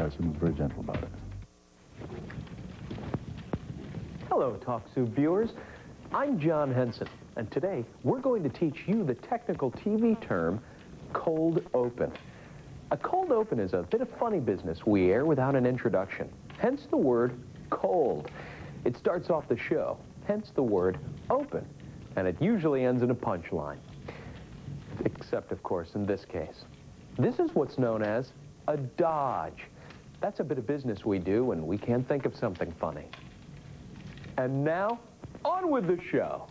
Harrison was very gentle about it. Hello, TalkSoup viewers. I'm John Henson, and today we're going to teach you the technical TV term, cold open. A cold open is a bit of funny business we air without an introduction, hence the word cold. It starts off the show, hence the word open, and it usually ends in a punchline. Except, of course, in this case. This is what's known as a dodge. That's a bit of business we do when we can't think of something funny. And now, on with the show.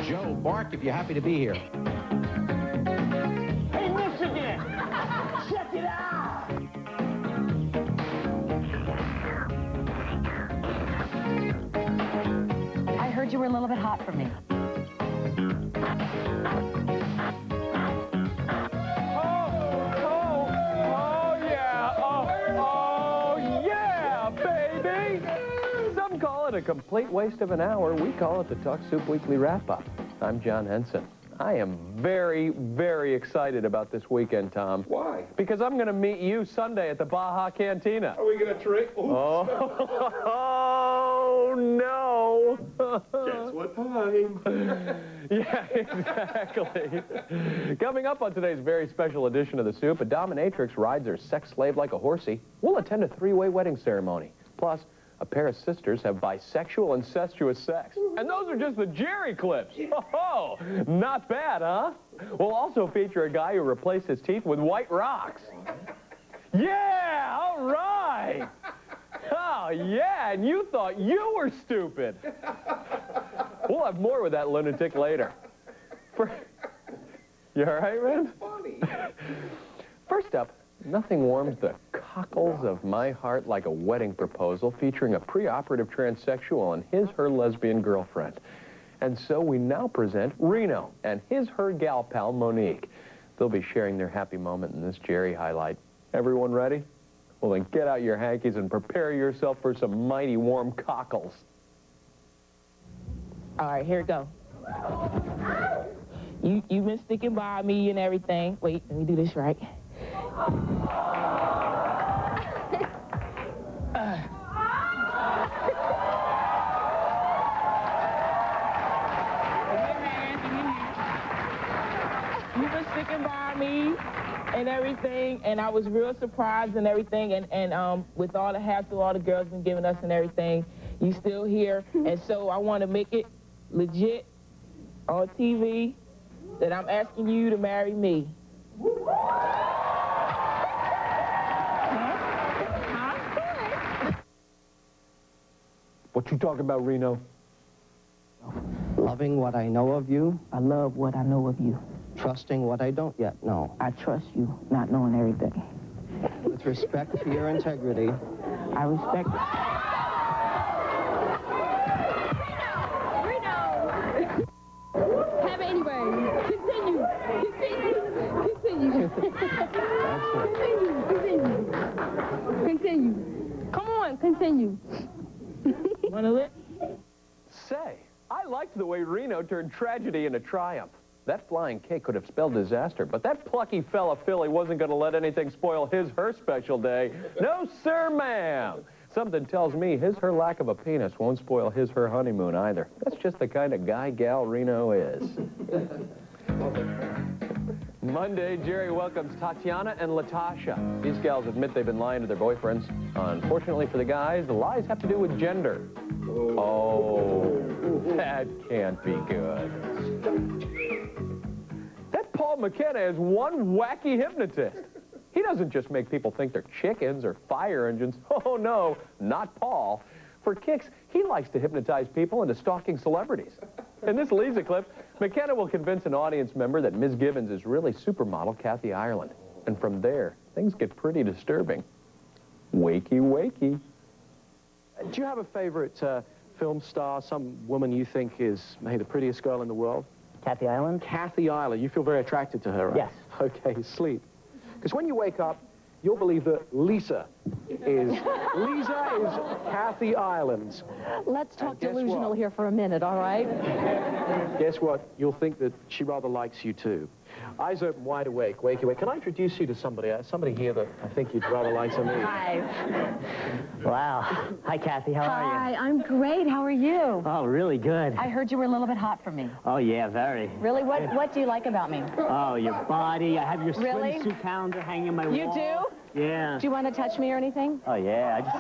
Joe, bark if you're happy to be here. Hey, Michigan! Check it out! I heard you were a little bit hot for me. A complete waste of an hour. We call it the TalkSoup Weekly Wrap-Up. I'm John Henson. I am very, very excited about this weekend, Tom. Why? Because I'm going to meet you Sunday at the Baja Cantina. Are we going to trick? Oh, no. Guess what time? Yeah, exactly. Coming up on today's very special edition of The Soup, a dominatrix rides her sex slave like a horsey. We'll attend a three-way wedding ceremony. Plus, a pair of sisters have bisexual incestuous sex. And those are just the Jerry clips. Oh, not bad, huh? We'll also feature a guy who replaced his teeth with white rocks. Yeah, all right. Oh, yeah, and you thought you were stupid. We'll have more with that lunatic later. You all right, man? Funny. First up, nothing warms the cockles of my heart like a wedding proposal featuring a preoperative transsexual and his/her lesbian girlfriend. And so we now present Reno and his/her gal pal Monique. They'll be sharing their happy moment in this Jerry highlight. Everyone ready? Well, then get out your hankies and prepare yourself for some mighty warm cockles. All right, here it go. You've been sticking by me and everything. Wait, let me do this right. You've been sticking by me and everything, and I was real surprised and everything, and with all the hassle all the girls been giving us and everything, you still here, and so I want to make it legit on TV that I'm asking you to marry me. What you talking about, Reno? Loving what I know of you. I love what I know of you. Trusting what I don't yet know. I trust you, not knowing everything. With respect to your integrity. I respect it. Reno! Have it anyway. Continue. Continue. Come on, continue. Wanna live? Say, I liked the way Reno turned tragedy into triumph. That flying cake could have spelled disaster, but that plucky fella Philly wasn't going to let anything spoil his/her special day. No, sir, ma'am. Something tells me his/her lack of a penis won't spoil his/her honeymoon either. That's just the kind of guy gal Reno is. Monday, Jerry welcomes Tatiana and Latasha. These gals admit they've been lying to their boyfriends. Unfortunately for the guys, the lies have to do with gender. Oh, that can't be good. That Paul McKenna is one wacky hypnotist. He doesn't just make people think they're chickens or fire engines. Oh, no, not Paul. For kicks, he likes to hypnotize people into stalking celebrities. In this Lisa clip, McKenna will convince an audience member that Ms. Gibbons is really supermodel Kathy Ireland. And from there, things get pretty disturbing. Wakey, wakey. Do you have a favorite film star, some woman you think is maybe the prettiest girl in the world? Kathy Ireland? Kathy Ireland. You feel very attracted to her, right? Yes. Okay, sleep. Because when you wake up, you'll believe that Lisa is Kathy Ireland's. Let's talk And guess delusional what? here for a minute, all right? Guess what? You'll think that she rather likes you too. Eyes open, wide awake, wakey wake. Can I introduce you to somebody? Somebody here that I think you'd rather like to meet. Hi. Wow. Hi, Kathy. How are Hi, you? I'm great. How are you? Oh, really good. I heard you were a little bit hot for me. Oh, yeah, very. Really? What do you like about me? Oh, your body. I have your Really? swimsuit calendar hanging in my You wall. do? Yeah. Do you want to touch me or anything? Oh, yeah. I just...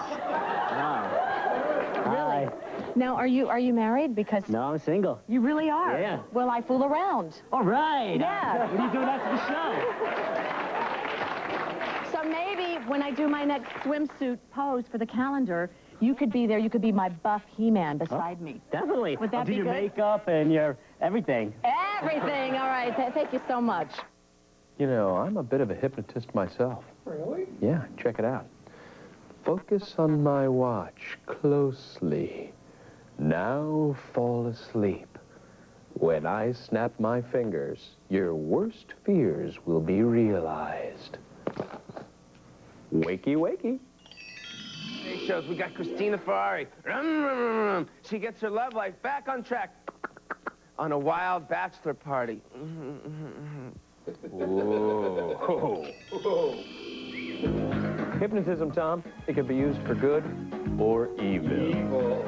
No. Really? Hi. Now, are you married? Because No, I'm single. you really are. Yeah. Well, I fool around. All right. Yeah. What are you doing after the show? So maybe when I do my next swimsuit pose for the calendar, you could be there. You could be my buff He-Man beside me. Definitely. Would that I'll do be your good? makeup and your everything. Everything. All right. Thank you so much. You know, I'm a bit of a hypnotist myself. Really? Yeah, check it out. Focus on my watch closely. Now fall asleep. When I snap my fingers, your worst fears will be realized. Wakey, wakey. Hey, shows, we got Christina Ferrari. She gets her love life back on track on a wild bachelor party. Whoa. Hypnotism, Tom, it can be used for good or evil.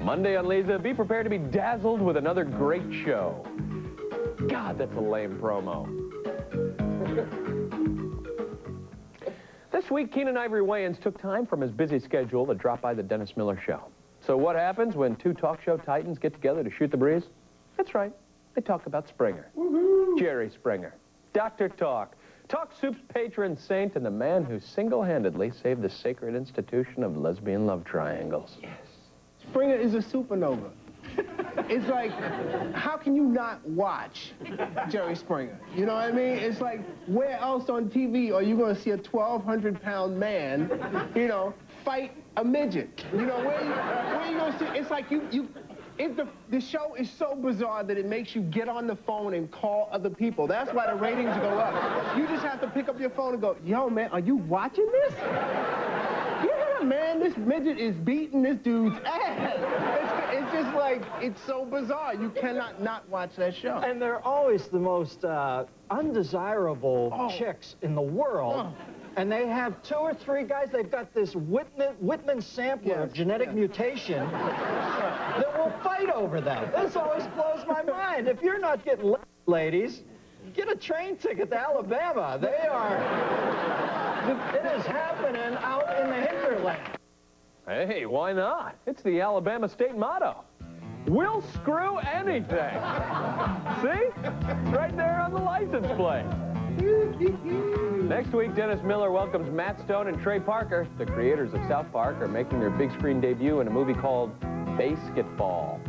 Monday on Lisa, be prepared to be dazzled with another great show. God, that's a lame promo. This week, Keenan Ivory Wayans took time from his busy schedule to drop by the Dennis Miller Show. So what happens when two talk show titans get together to shoot the breeze? That's right. They talk about Springer. Jerry Springer. Dr. Talk. Talk Soup's patron saint and the man who single-handedly saved the sacred institution of lesbian love triangles. Springer is a supernova. It's like, how can you not watch Jerry Springer? You know what I mean? It's like, where else on TV are you going to see a 1,200-pound man, you know, fight a midget? You know, where you going to see? It's like the show is so bizarre that it makes you get on the phone and call other people. That's why the ratings go up. You just have to pick up your phone and go, yo, man, are you watching this? Yeah, man, this midget is beating this dude's ass. It's just like, it's so bizarre. You cannot not watch that show. And they're always the most undesirable chicks in the world. And they have 2 or 3 guys. They've got this Whitman sampler of genetic mutation that will fight over them. This always blows my mind. If you're not getting ladies, get a train ticket to Alabama. They are... It is happening out in the hinterland. Hey, why not? It's the Alabama state motto. We'll screw anything. See? Right there on the license plate. Next week, Dennis Miller welcomes Matt Stone and Trey Parker. The creators of South Park are making their big screen debut in a movie called Basketball.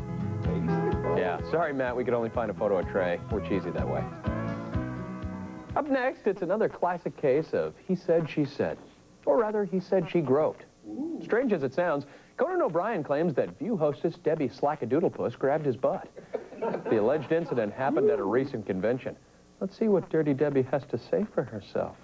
Yeah, sorry, Matt, we could only find a photo of Trey. We're cheesy that way. Up next, it's another classic case of he said, she said. Or rather, he said, she groped. Strange as it sounds, Conan O'Brien claims that View hostess Debbie Slackadoodlepuss grabbed his butt. The alleged incident happened at a recent convention. Let's see what Dirty Debbie has to say for herself.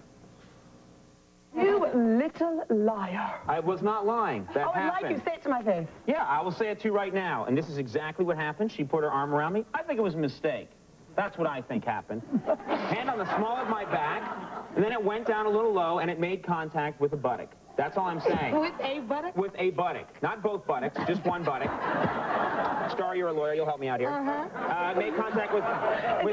You little liar. I was not lying. That I'd happened. like you to say it to my face. Yeah, I will say it to you right now. And this is exactly what happened. She put her arm around me. I think it was a mistake. That's what I think happened. Hand on the small of my back, and then it went down a little low, and it made contact with a buttock. That's all I'm saying. With a buttock? With a buttock. Not both buttocks, just one buttock. Star, you're a lawyer. You'll help me out here. Made contact with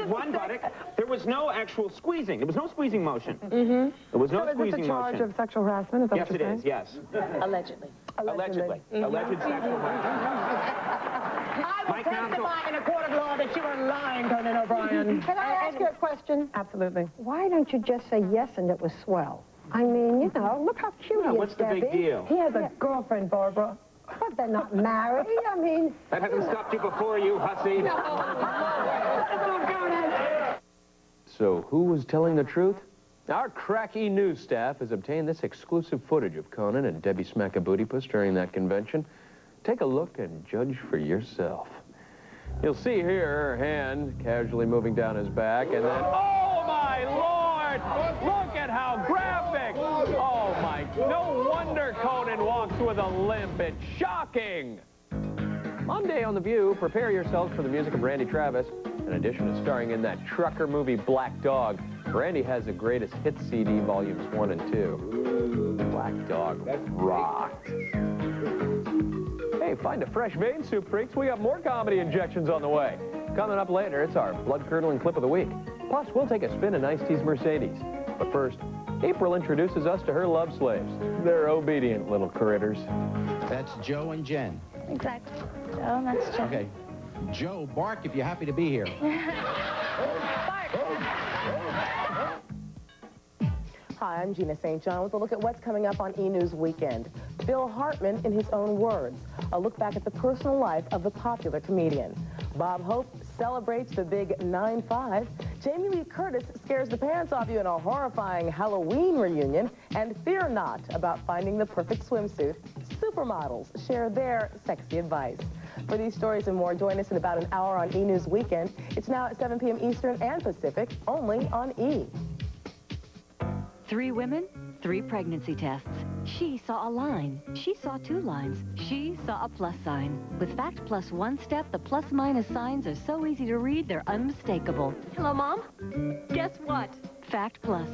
one buttock. There was no actual squeezing. There was no squeezing motion. Mm-hmm. There was no so squeezing is this a charge motion. of sexual harassment? Is that Yes, what it you're is. Yes. Allegedly. Allegedly. Alleged sexual harassment. I will testify in a court of law that you are lying, Conan O'Brien. Can I ask you a question? Absolutely. Why don't you just say yes and it was swell? I mean, you know, look how cute he is, what's the Debbie. big deal? He has a girlfriend, Barbara. But they're not married. I mean... That hasn't stopped you before, you hussy. So who was telling the truth? Our cracky news staff has obtained this exclusive footage of Conan and Debbie Smackabootipus during that convention. Take a look and judge for yourself. You'll see here her hand casually moving down his back, and then, oh my Lord! Look at at how graphic. Oh, my. No wonder Conan walks with a limp. It's shocking. Monday on The View, prepare yourselves for the music of Randy Travis. In addition to starring in that trucker movie Black Dog, Randy has the greatest hits CD volumes 1 and 2. Black Dog rocked. Hey, find a fresh vein, Soup Freaks. We got more comedy injections on the way. Coming up later, it's our blood-curdling clip of the week. Plus, we'll take a spin in Ice-T's Mercedes. But first, April introduces us to her love slaves. They're obedient little critters. That's Joe and Jen. Exactly. Oh, that's Jen. Okay. Joe, bark if you're happy to be here. Hi, I'm Gina St. John with a look at what's coming up on E! News Weekend. Bill Hartman in his own words. A look back at the personal life of the popular comedian. Bob Hope celebrates the big 9/5. Jamie Lee Curtis scares the pants off you in a horrifying Halloween reunion. And fear not about finding the perfect swimsuit. Supermodels share their sexy advice. For these stories and more, join us in about an hour on E! News Weekend. It's now at 7 p.m. Eastern and Pacific, only on E! 3 women, 3 pregnancy tests. She saw a line. She saw 2 lines. She saw a plus sign. With Fact Plus 1 step, the plus-minus signs are so easy to read, they're unmistakable. Hello, Mom? Guess what? Fact Plus.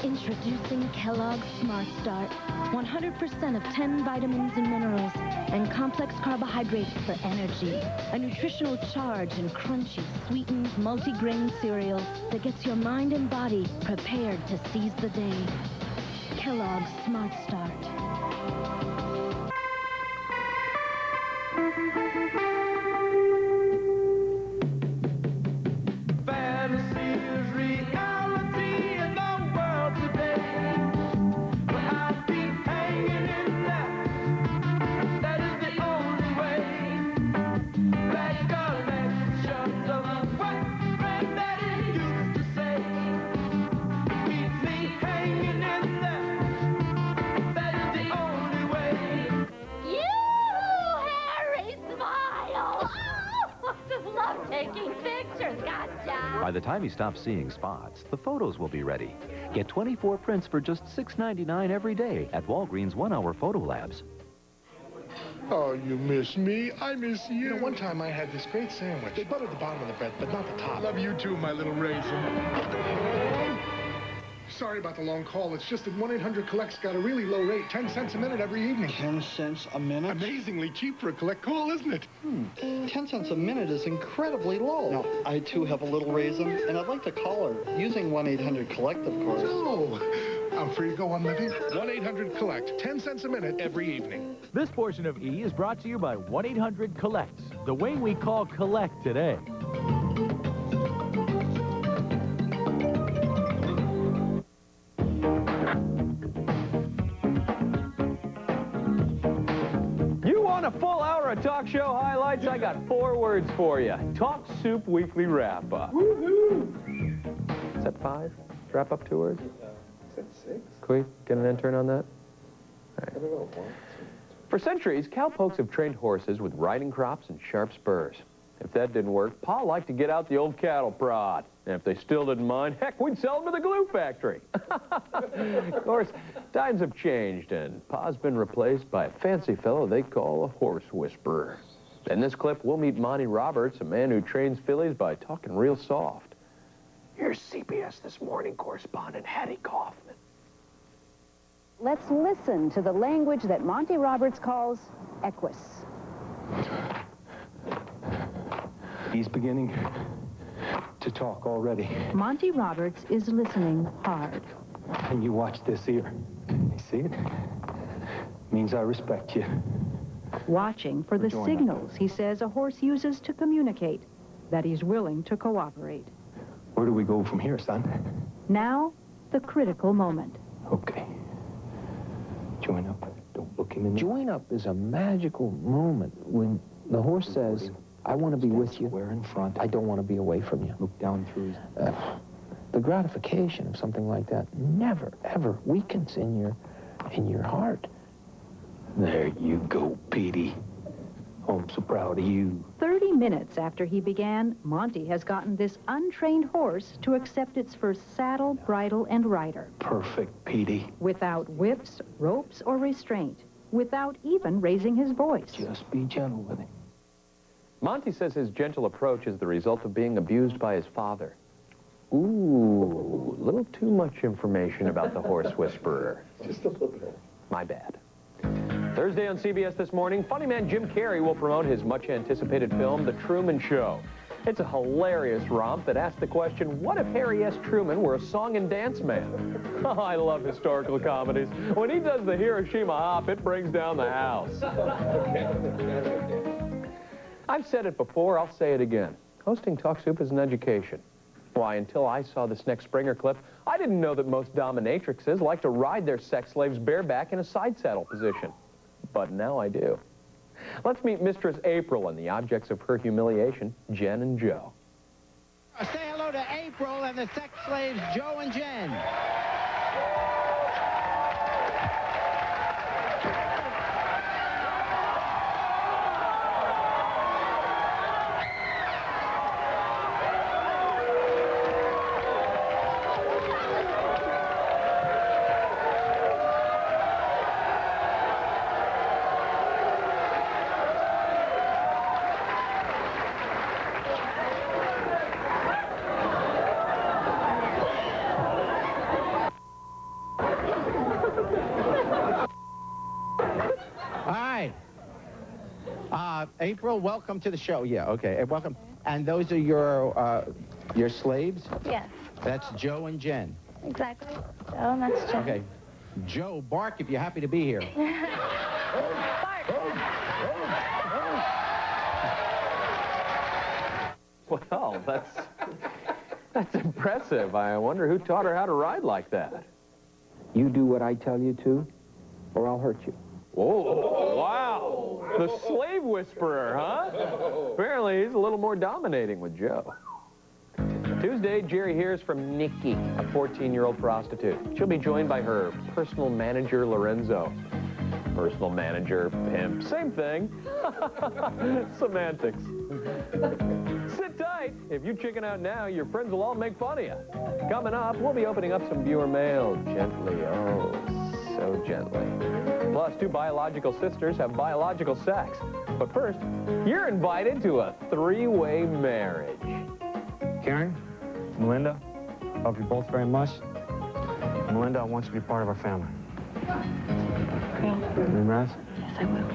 Introducing Kellogg's Smart Start. 100% of 10 vitamins and minerals and complex carbohydrates for energy. A nutritional charge and crunchy, sweetened, multi-grain cereal that gets your mind and body prepared to seize the day. Kellogg's Smart Start. By the time he stops seeing spots, the photos will be ready. Get 24 prints for just $6.99 every day at Walgreens 1-Hour Photo Labs. Oh, you miss me. I miss you. You know, one time I had this great sandwich. They buttered the bottom of the bread, but not the top. Love you too, my little raisin. Sorry about the long call. It's just that 1-800-COLLECT's got a really low rate, 10 cents a minute every evening. 10 cents a minute? Amazingly cheap for a collect call, isn't it? 10 cents a minute is incredibly low. Now, I too have a little raisin, and I'd like to call her, using 1-800-COLLECT, of course. No! I'm free to go on living. 1-800-COLLECT, 10 cents a minute every evening. This portion of E! is brought to you by 1-800-COLLECT, the way we call collect today. A full hour of talk show highlights. I got 4 words for you. Talk Soup Weekly Wrap-Up. Is that 5? Wrap-up 2 words? Is that 6? Can we get an intern on that? All right. For centuries, cowpokes have trained horses with riding crops and sharp spurs. If that didn't work, Pa liked to get out the old cattle prod. And if they still didn't mind, heck, we'd sell them to the glue factory. Of course, times have changed, and Pa's been replaced by a fancy fellow they call a horse whisperer. In this clip, we'll meet Monty Roberts, a man who trains fillies by talking real soft. Here's CBS This Morning correspondent Hattie Kaufman. Let's listen to the language that Monty Roberts calls equus. He's beginning to talk already. Monty Roberts is listening hard. And you watch this ear. You see it? Means I respect you. Watching for the signals he says a horse uses to communicate that he's willing to cooperate. Where do we go from here, son? Now, the critical moment. Okay. Join up. Don't look him in the... Join up is a magical moment when the horse says, I want to be with you. We're in front. I don't want to be away from you. Look down through his... The gratification of something like that never, ever weakens in your heart. There you go, Petey. I'm so proud of you. 30 minutes after he began, Monty has gotten this untrained horse to accept its first saddle, bridle, and rider. Perfect, Petey. Without whips, ropes, or restraint. Without even raising his voice. Just be gentle with him. Monty says his gentle approach is the result of being abused by his father. Ooh, a little too much information about the horse whisperer. Just a little bit. My bad. Thursday on CBS This Morning, funny man Jim Carrey will promote his much-anticipated film, The Truman Show. It's a hilarious romp that asks the question, what if Harry S. Truman were a song and dance man? Oh, I love historical comedies. When he does the Hiroshima hop, it brings down the house. I've said it before, I'll say it again. Hosting Talk Soup is an education. Why, until I saw this next Springer clip, I didn't know that most dominatrixes like to ride their sex slaves bareback in a side saddle position. But now I do. Let's meet Mistress April and the objects of her humiliation, Jen and Joe. Say hello to April and the sex slaves, Joe and Jen. April, welcome to the show. Yeah, okay, welcome. And those are your slaves? Yes. That's Joe and Jen. Exactly. Joe, and that's Jen. Okay. Joe, bark if you're happy to be here. Well, that's impressive. I wonder who taught her how to ride like that. You do what I tell you to, or I'll hurt you. Oh, wow. The slave whisperer, huh? Apparently, he's a little more dominating with Joe. Tuesday, Jerry hears from Nikki, a 14-year-old prostitute. She'll be joined by her personal manager, Lorenzo. Personal manager, pimp, same thing. Semantics. Sit tight. If you chicken out now, your friends will all make fun of you. Coming up, we'll be opening up some viewer mail gently, oh, so gently. Plus, two biological sisters have biological sex. But first, you're invited to a three-way marriage. Karen, Melinda, love you both very much. Melinda, I want you to be part of our family. Yes, I will.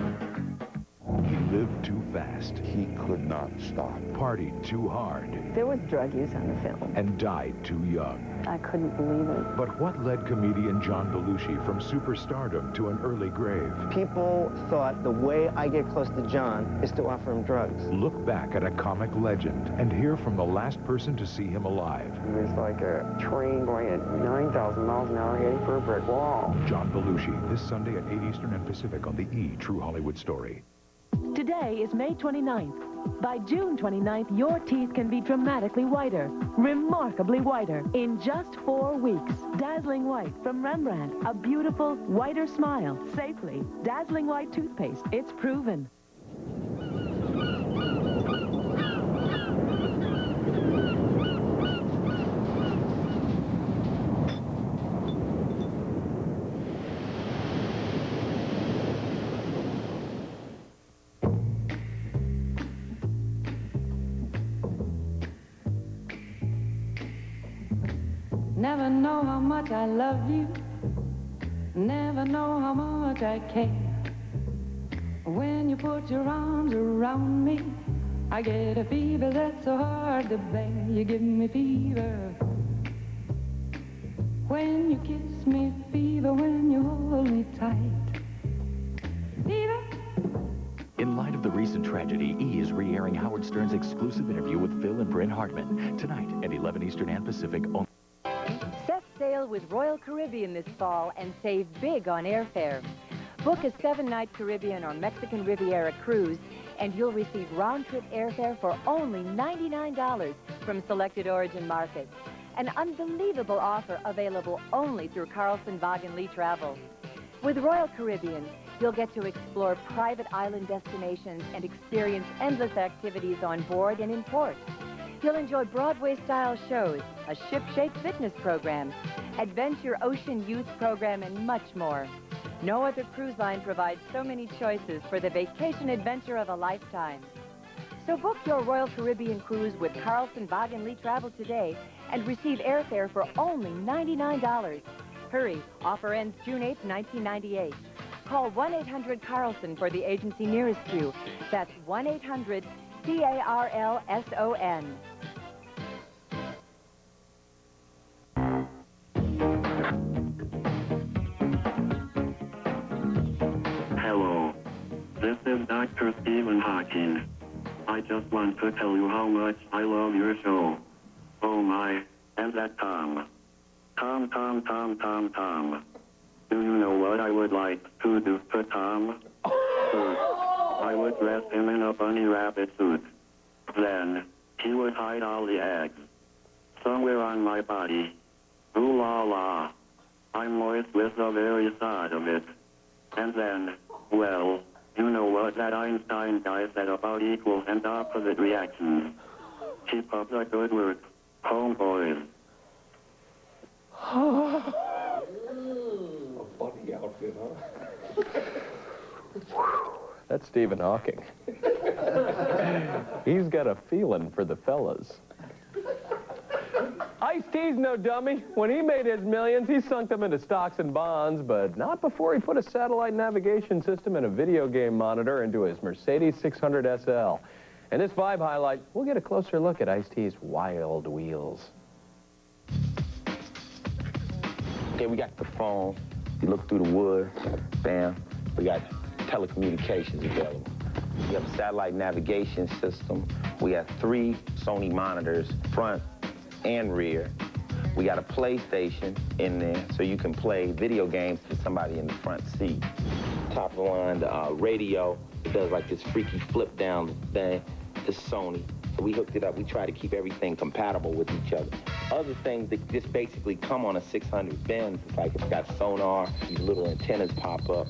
He lived too fast. He could not stop. Partied too hard. There was drug use on the film. And died too young. I couldn't believe it. But what led comedian John Belushi from superstardom to an early grave? People thought the way I get close to John is to offer him drugs. Look back at a comic legend and hear from the last person to see him alive. It was like a train going at 9,000 miles an hour heading for a brick wall. John Belushi, this Sunday at 8 Eastern and Pacific on the E! True Hollywood Story. Today is May 29th. By June 29th, your teeth can be dramatically whiter, remarkably whiter, in just 4 weeks. Dazzling White from Rembrandt, a beautiful, whiter smile, safely. Dazzling White toothpaste, it's proven. Never know how much I love you. Never know how much I care. When you put your arms around me, I get a fever that's so hard to bear. You give me fever when you kiss me, fever when you hold me tight. Fever. In light of the recent tragedy, E! is re-airing Howard Stern's exclusive interview with Phil and Bryn Hartman tonight at 11 Eastern and Pacific. Set sail with Royal Caribbean this fall and save big on airfare. Book a 7-night Caribbean or Mexican Riviera cruise, and you'll receive round-trip airfare for only $99 from selected origin markets. An unbelievable offer available only through Carlson Vaughan Lee Travel. With Royal Caribbean, You'll get to explore private island destinations and experience endless activities on board and in port. You'll enjoy Broadway-style shows, a ship-shape fitness program, adventure ocean youth program, and much more. No other cruise line provides so many choices for the vacation adventure of a lifetime. So book your Royal Caribbean cruise with Carlson Vaughan Lee Travel today and receive airfare for only $99. Hurry, offer ends June 8, 1998. Call 1-800-CARLSON for the agency nearest you. That's 1-800-CARLSON. Hello. This is Dr. Stephen Hawking. I just want to tell you how much I love your show. Oh my, and that Tom. Tom. Do you know what I would like to do to Tom? First, I would dress him in a bunny rabbit suit. Then, he would hide all the eggs. Somewhere on my body. Ooh la la. I'm moist with the very thought of it. And then, well, you know what that Einstein guy said about equal and opposite reactions. Keep up the good work, homeboys. Funny outfit, huh? That's Stephen Hawking. He's got a feeling for the fellas. Ice-T's no dummy. When he made his millions, he sunk them into stocks and bonds, but not before he put a satellite navigation system and a video game monitor into his Mercedes 600 SL. In this Vibe highlight, we'll get a closer look at Ice-T's wild wheels. Okay, we got the phone. You look through the wood, bam. We got telecommunications available. We have a satellite navigation system. We have 3 Sony monitors, front and rear. We got a PlayStation in there, so you can play video games to somebody in the front seat. Top of the line, the radio. It does like this freaky flip down thing. The Sony. So we hooked it up. We try to keep everything compatible with each other. Other things that just basically come on a 600 Benz, it's like it's got sonar, these little antennas pop up.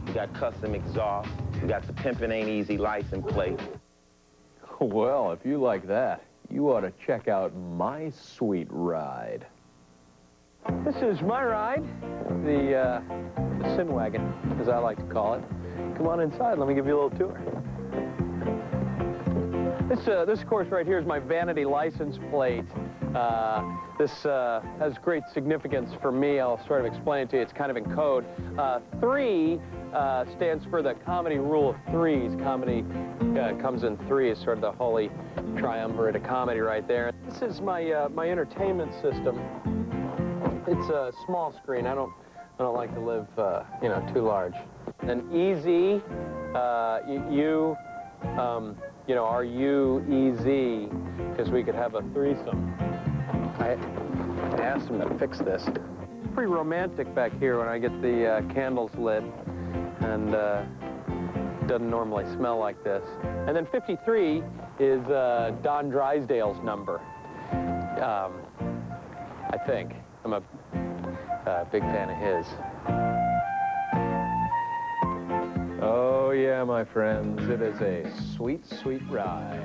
We got custom exhaust. We got the Pimpin' Ain't Easy license plate. Well, if you like that, you ought to check out my sweet ride. This is my ride, the Sin Wagon, as I like to call it. Come on inside, let me give you a little tour. This of course, right here is my vanity license plate. This has great significance for me. I'll sort of explain it to you. It's kind of in code. 3 stands for the comedy rule of threes. Comedy comes in 3 is sort of the holy triumvirate of comedy right there. This is my my entertainment system. It's a small screen. I don't like to live you know, too large. An easy you know, R-U-E-Z, because we could have a threesome. I asked him to fix this. Pretty romantic back here when I get the candles lit, and doesn't normally smell like this. And then 53 is Don Drysdale's number, I think. I'm a big fan of his. Oh, yeah, my friends, it is a sweet, sweet ride.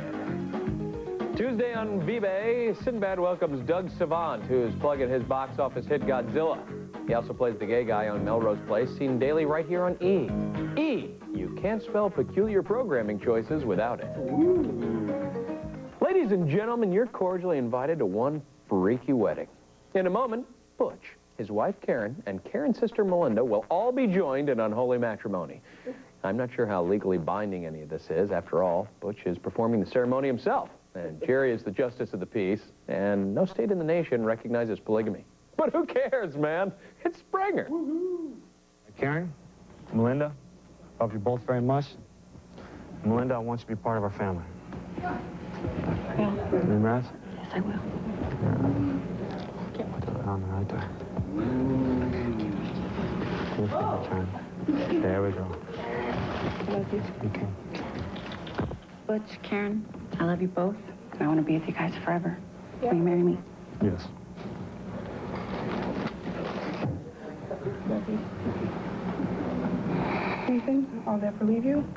Tuesday on V-Bay, Sinbad welcomes Doug Savant, who's plugging his box office hit Godzilla. He also plays the gay guy on Melrose Place, seen daily right here on E! E! You can't spell peculiar programming choices without it. Ladies and gentlemen, you're cordially invited to one freaky wedding. In a moment, Butch, his wife Karen, and Karen's sister Melinda will all be joined in unholy matrimony. I'm not sure how legally binding any of this is. After all, Butch is performing the ceremony himself, and Jerry is the justice of the peace, and no state in the nation recognizes polygamy. But who cares, man? It's Springer. Karen, Melinda, love you both very much. Melinda, I want you to be part of our family. Yeah. Remember that? Yes, I will. Put it on right there. There we go. I love you. Okay. Butch, Karen, I love you both. And I want to be with you guys forever. Will you marry me? Yes. Love you. Ethan, I'll never leave you.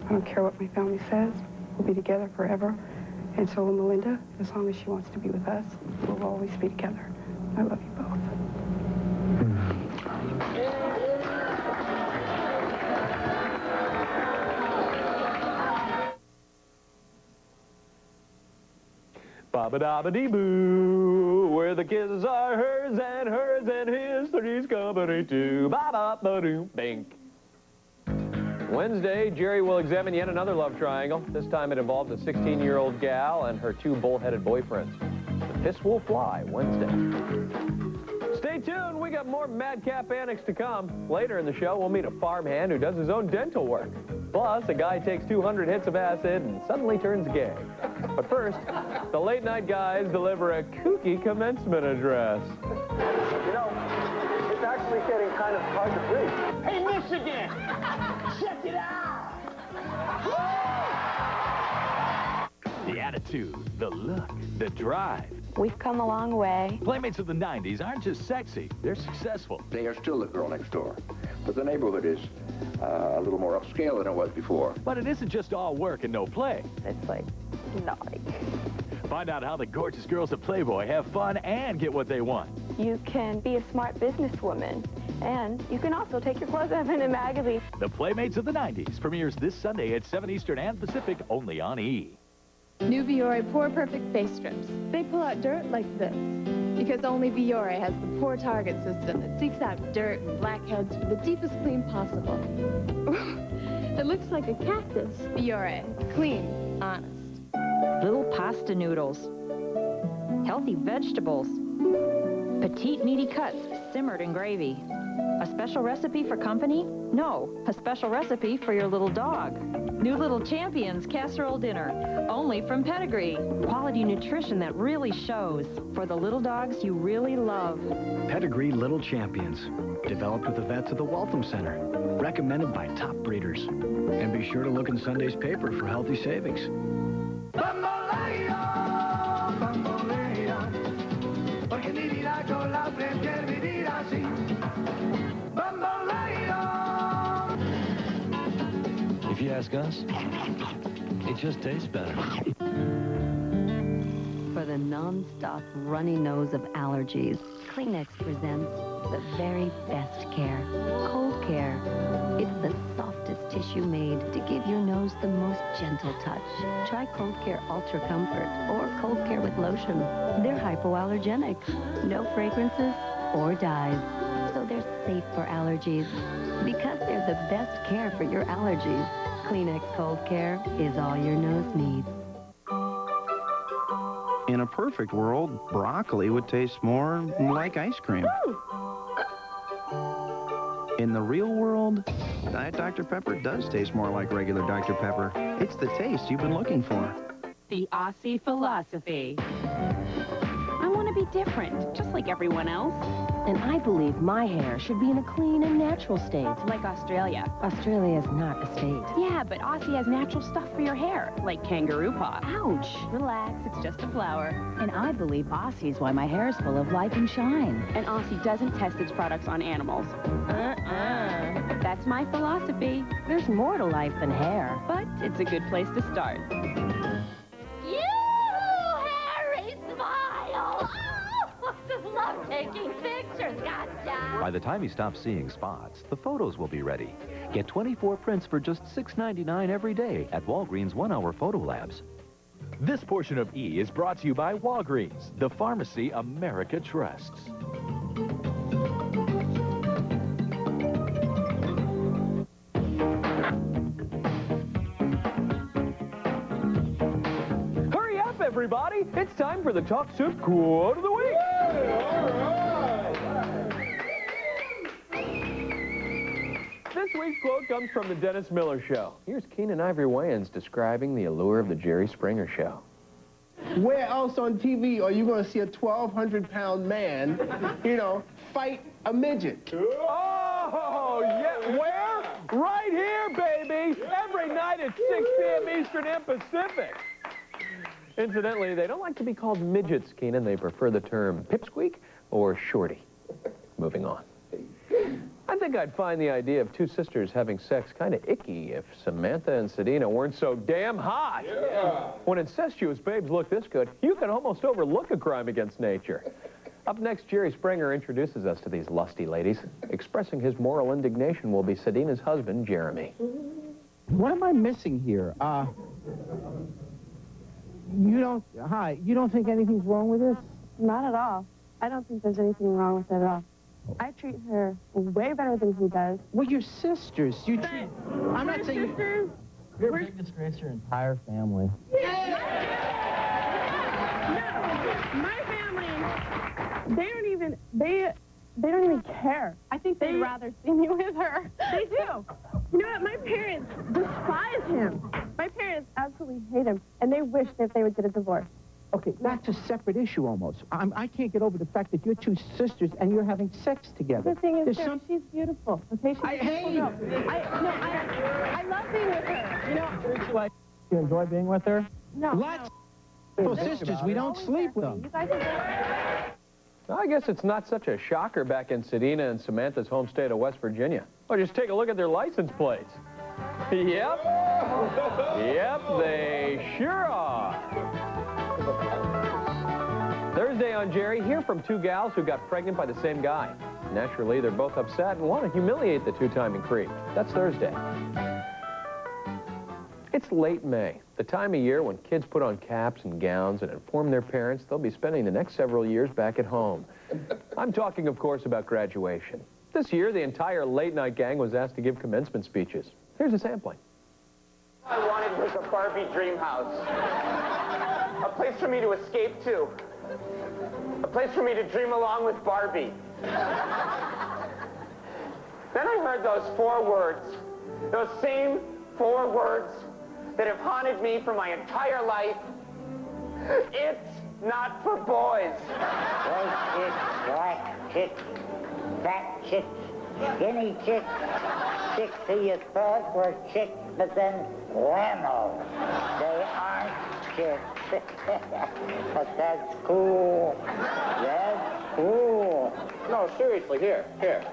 I don't care what my family says. We'll be together forever. And so will Melinda. As long as she wants to be with us, we'll always be together. I love you both. Ba-ba-da-ba-dee-boo, where the kisses are hers and his, three's company too. Ba-ba-ba-doo, bink. Wednesday, Jerry will examine yet another love triangle. This time it involves a 16-year-old gal and her two bull-headed boyfriends. The piss will fly Wednesday. Stay tuned, we got more madcap antics to come. Later in the show, we'll meet a farmhand who does his own dental work. Plus, a guy takes 200 hits of acid and suddenly turns gay. But first, the late-night guys deliver a kooky commencement address. You know, it's actually getting kind of hard to breathe. Hey, Michigan! Check it out! The attitude, the look, the drive. We've come a long way. Playmates of the 90s aren't just sexy, they're successful. They are still the girl next door. But the neighborhood is a little more upscale than it was before. But it isn't just all work and no play. It's like naughty. Find out how the gorgeous girls at Playboy have fun and get what they want. You can be a smart businesswoman, and you can also take your clothes off in a magazine. The Playmates of the 90s premieres this Sunday at 7 Eastern and Pacific, only on E! New Biore Pore Perfect Face Strips. They pull out dirt like this. Because only Biore has the Pore Target system that seeks out dirt and blackheads for the deepest clean possible. It looks like a cactus. Biore. Clean. Honest. Little pasta noodles. Healthy vegetables. Petite meaty cuts simmered in gravy. A special recipe for company? No, a special recipe for your little dog. New Little Champions Casserole Dinner, only from Pedigree. Quality nutrition that really shows for the little dogs you really love. Pedigree Little Champions, developed with the vets at the Waltham Center, recommended by top breeders. And be sure to look in Sunday's paper for healthy savings. If you ask us, it just tastes better. For the non-stop runny nose of allergies, Kleenex presents the very best care. Cold Care. It's the softest tissue made to give your nose the most gentle touch. Try Cold Care Ultra Comfort or Cold Care with lotion. They're hypoallergenic. No fragrances or dyes. So they're safe for allergies. Because they're the best care for your allergies. Kleenex Cold Care is all your nose needs. In a perfect world, broccoli would taste more like ice cream. In the real world, Diet Dr. Pepper does taste more like regular Dr. Pepper. It's the taste you've been looking for. The Aussie philosophy. I want to be different, just like everyone else. And I believe my hair should be in a clean and natural state. Like Australia. Australia is not a state. Yeah, but Aussie has natural stuff for your hair, like kangaroo paw. Ouch. Relax, it's just a flower. And I believe Aussie's why my hair is full of life and shine. And Aussie doesn't test its products on animals. That's my philosophy. There's more to life than hair. But it's a good place to start. Love taking pictures, gotcha! By the time he stops seeing spots, the photos will be ready. Get 24 prints for just $6.99 every day at Walgreens 1-Hour Photo Labs. This portion of E! is brought to you by Walgreens, the pharmacy America trusts. Hurry up, everybody! It's time for the Talk Soup Quote of the Week! This week's quote comes from the Dennis Miller Show. Here's Keenan Ivory Wayans describing the allure of the Jerry Springer Show. Where else on TV are you going to see a 1,200-pound man, fight a midget? Oh, yeah. Where? Right here, baby. Every night at 6 p.m. Eastern and Pacific. Incidentally, they don't like to be called midgets, Keenan. They prefer the term pipsqueak or shorty. Moving on. I think I'd find the idea of two sisters having sex kind of icky if Samantha and Sedina weren't so damn hot. Yeah. When incestuous babes look this good, you can almost overlook a crime against nature. Up next, Jerry Springer introduces us to these lusty ladies. Expressing his moral indignation will be Sedina's husband, Jeremy. What am I missing here? You don't think anything's wrong with this? Not at all. I don't think there's anything wrong with it at all. I treat her way better than he does. Well, you're sisters. You treat... I'm not saying... Sisters? You're a big disgrace to your entire family. No, my family, they don't even care. I think they'd rather see me with her. They do. You know what? My parents despise him. My parents absolutely hate him, and they wish that they would get a divorce. Okay, that's a separate issue almost. I can't get over the fact that you're two sisters and you're having sex together. The thing is, she's beautiful. Okay, she's beautiful. No, I love being with her. You know. You enjoy being with her? No. Let's. Well, sisters, we don't sleep with them. You guys are... I guess it's not such a shocker back in Sedina and Samantha's home state of West Virginia. Well, just take a look at their license plates. Yep. Yep, they sure are. Thursday on Jerry, hear from two gals who got pregnant by the same guy. Naturally, they're both upset and want to humiliate the two-timing creep. That's Thursday. It's late May, the time of year when kids put on caps and gowns and inform their parents they'll be spending the next several years back at home. I'm talking, of course, about graduation. This year, the entire late-night gang was asked to give commencement speeches. Here's a sampling. All I wanted was a Barbie dream house. A place for me to escape to. A place for me to dream along with Barbie. Then I heard those 4 words. Those same 4 words that have haunted me for my entire life. It's not for boys. White chick, black chick, fat chick, skinny chick, chicks who you thought were chicks, but then whammo. They aren't chicks. But that's cool. That's cool. No, seriously, here, take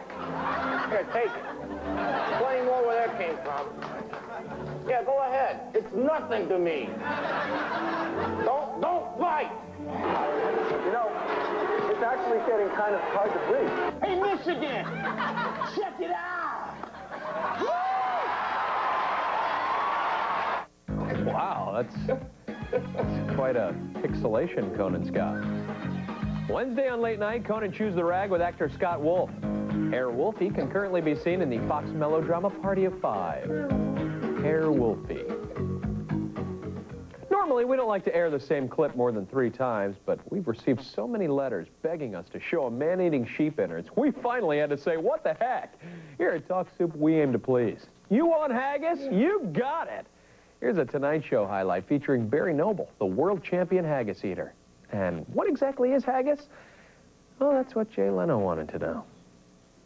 it. Plenty more where that came from. Yeah, go ahead. It's nothing to me. Don't fight. You know, it's actually getting kind of hard to breathe. Hey, Michigan, check it out. Wow, that's quite a pixelation Conan's got. Wednesday on Late Night, Conan Chews the Rag with actor Scott Wolf. Herr Wolfie can currently be seen in the Fox melodrama Party of 5. Herr Wolfie. Normally, we don't like to air the same clip more than 3 times, but we've received so many letters begging us to show a man-eating sheep innards, we finally had to say, what the heck? Here at Talk Soup, we aim to please. You want haggis? You got it. Here's a Tonight Show highlight featuring Barry Noble, the world champion haggis eater. And what exactly is haggis? Well, that's what Jay Leno wanted to know.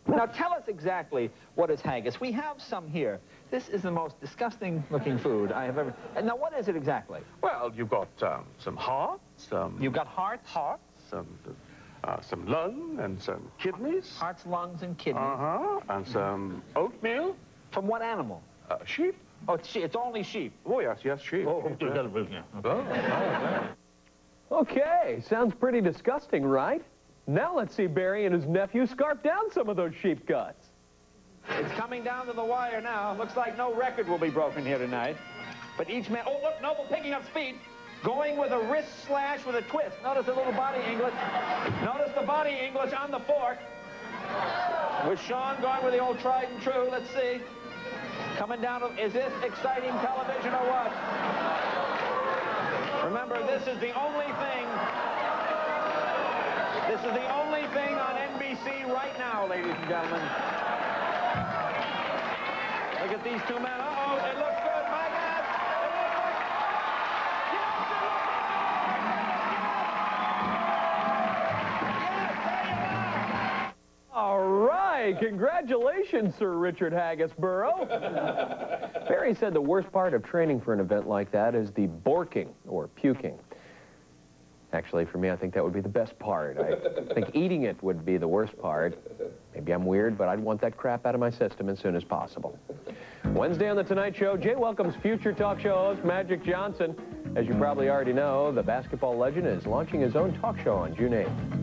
Now tell us exactly what is haggis. We have some here. This is the most disgusting looking food I have ever... Now what is it exactly? Well, you've got some heart, You've got hearts? Some lung and some kidneys. Hearts, lungs, and kidneys. Uh-huh. And some oatmeal. From what animal? Sheep. Oh, it's only sheep. Oh, yes, sheep. Okay, sounds pretty disgusting, right? Now let's see Barry and his nephew scarf down some of those sheep guts. It's coming down to the wire now. Looks like no record will be broken here tonight. But each man... Oh, look, Noble picking up speed. Going with a wrist slash with a twist. Notice the little body English. Notice the body English on the fork. With Sean going with the old tried and true. Let's see. Coming down to... Is this exciting television or what? Remember, this is the only thing... This is the only thing on NBC right now, ladies and gentlemen. Look at these 2 men. Uh-oh, it looks good. My God! All right, congratulations, Sir Richard Haggisborough. Barry said the worst part of training for an event like that is the borking, or puking. Actually, for me, I think that would be the best part. I think eating it would be the worst part. Maybe I'm weird, but I'd want that crap out of my system as soon as possible. Wednesday on The Tonight Show, Jay welcomes future talk show host Magic Johnson. As you probably already know, the basketball legend is launching his own talk show on June 8th.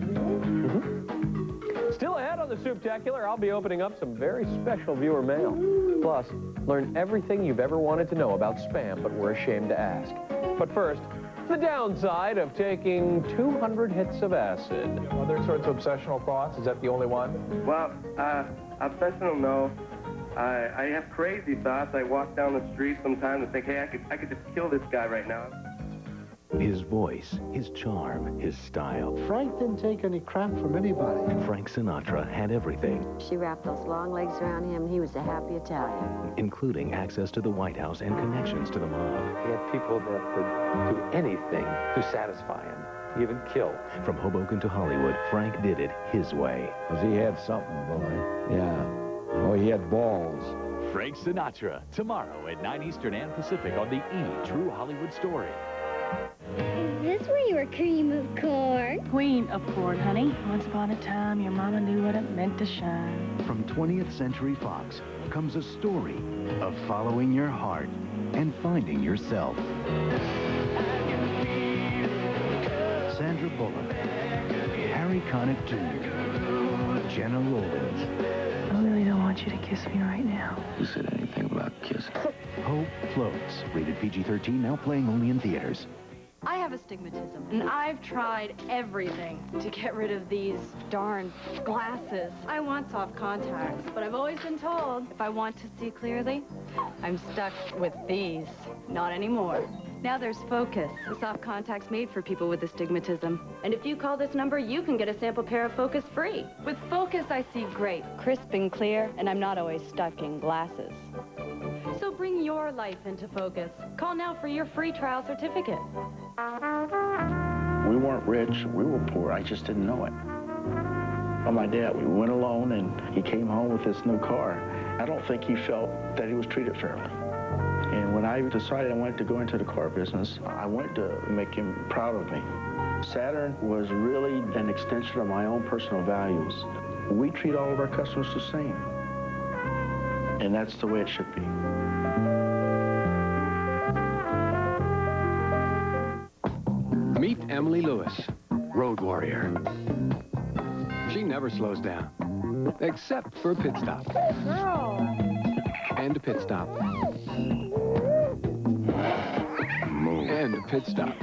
Still ahead on the Souptacular, I'll be opening up some very special viewer mail. Plus, learn everything you've ever wanted to know about spam but were ashamed to ask. But first, the downside of taking 200 hits of acid. Other sorts of obsessional thoughts? Is that the only one? Well, obsessional, no. I have crazy thoughts. I walk down the street sometimes and think, hey, I could just kill this guy right now. His voice, his charm, his style. Frank didn't take any crap from anybody. Frank Sinatra had everything, She wrapped those long legs around him, and he was a happy Italian. including access to the White House and connections to the mob. He had people that would do anything to satisfy him, even kill. From Hoboken to Hollywood, Frank did it his way. Because he had something, boy. Yeah. Oh, he had balls. Frank Sinatra, tomorrow at 9 Eastern and Pacific on the E! True Hollywood Story. Is this where you were cream of corn? Queen of corn, honey. Once upon a time, your mama knew what it meant to shine. From 20th Century Fox comes a story of following your heart and finding yourself. Sandra Bullock, Harry Connick Jr., Jenna Rollins. I really don't want you to kiss me right now. Who said anything about kissing? Hope Floats, rated PG-13, now playing only in theaters. I have astigmatism, and I've tried everything to get rid of these darn glasses. I want soft contacts, but I've always been told if I want to see clearly, I'm stuck with these. Not anymore. Now there's Focus, the soft contacts made for people with astigmatism. And if you call this number, you can get a sample pair of Focus free. With Focus, I see great, crisp and clear, and I'm not always stuck in glasses. So bring your life into focus. Call now for your free trial certificate. We weren't rich, we were poor, I just didn't know it. Well, my dad, we went alone and he came home with this new car. I don't think he felt that he was treated fairly. And when I decided I wanted to go into the car business, I wanted to make him proud of me. Saturn was really an extension of my own personal values. We treat all of our customers the same. And that's the way it should be. Meet Emily Lewis, road warrior. She never slows down, except for a pit stop. Girl. And a pit stop. And a pit stop.